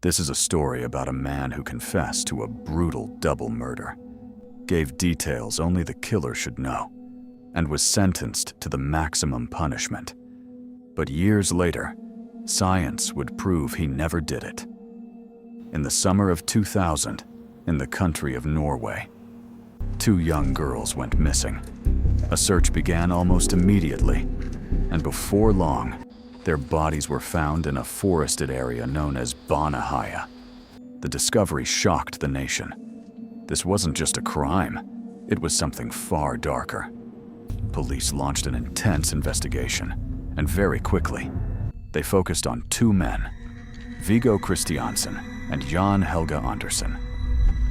This is a story about a man who confessed to a brutal double murder, gave details only the killer should know, and was sentenced to the maximum punishment. But years later, science would prove he never did it. In the summer of 2000, in the country of Norway, 2 young girls went missing. A search began almost immediately, and before long, their bodies were found in a forested area known as Baneheia. The discovery shocked the nation. This wasn't just a crime, it was something far darker. Police launched an intense investigation, and very quickly, they focused on 2 men, Viggo Kristiansen and Jan Helge Andersen.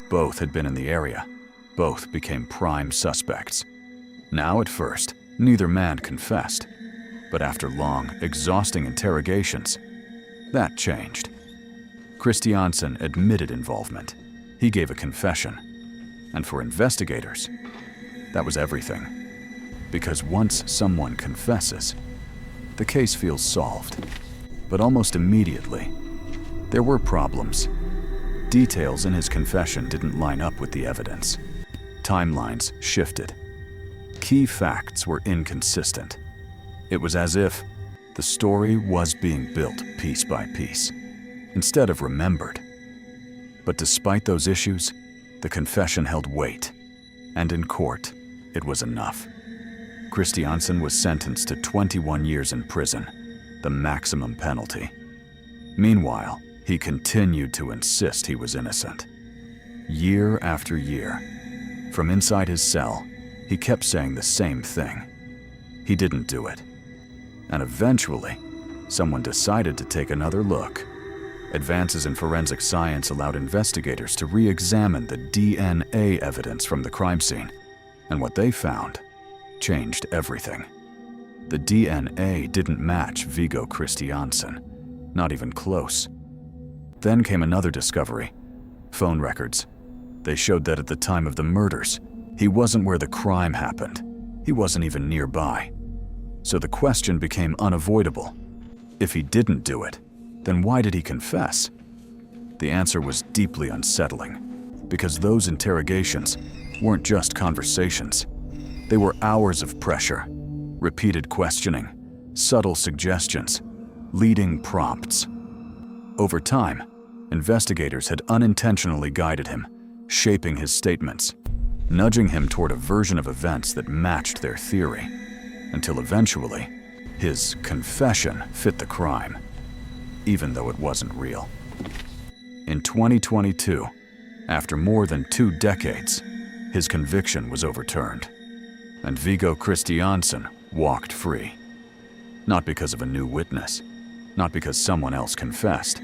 Both had been in the area. Both became prime suspects. Now at first, neither man confessed, but after long, exhausting interrogations, that changed. Kristiansen admitted involvement. He gave a confession. And for investigators, that was everything. Because once someone confesses, the case feels solved. But almost immediately, there were problems. Details in his confession didn't line up with the evidence. Timelines shifted. Key facts were inconsistent. It was as if the story was being built piece by piece, instead of remembered. But despite those issues, the confession held weight, and in court, it was enough. Kristiansen was sentenced to 21 years in prison, the maximum penalty. Meanwhile, he continued to insist he was innocent. Year after year, from inside his cell, he kept saying the same thing. He didn't do it. And eventually, someone decided to take another look. Advances in forensic science allowed investigators to re-examine the DNA evidence from the crime scene, and what they found changed everything. The DNA didn't match Viggo Kristiansen, not even close. Then came another discovery: phone records. They showed that at the time of the murders, he wasn't where the crime happened. He wasn't even nearby. So the question became unavoidable. If he didn't do it, then why did he confess? The answer was deeply unsettling, because those interrogations weren't just conversations. They were hours of pressure, repeated questioning, subtle suggestions, leading prompts. Over time, investigators had unintentionally guided him, shaping his statements, nudging him toward a version of events that matched their theory, until eventually, his confession fit the crime, even though it wasn't real. In 2022, after more than 2 decades, his conviction was overturned, and Viggo Kristiansen walked free. Not because of a new witness, not because someone else confessed,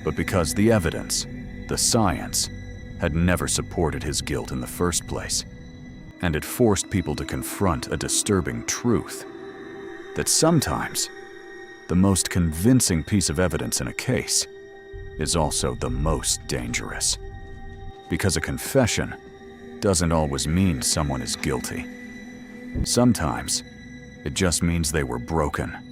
but because the evidence, the science, had never supported his guilt in the first place. And it forced people to confront a disturbing truth: that sometimes the most convincing piece of evidence in a case is also the most dangerous. Because a confession doesn't always mean someone is guilty. Sometimes it just means they were broken,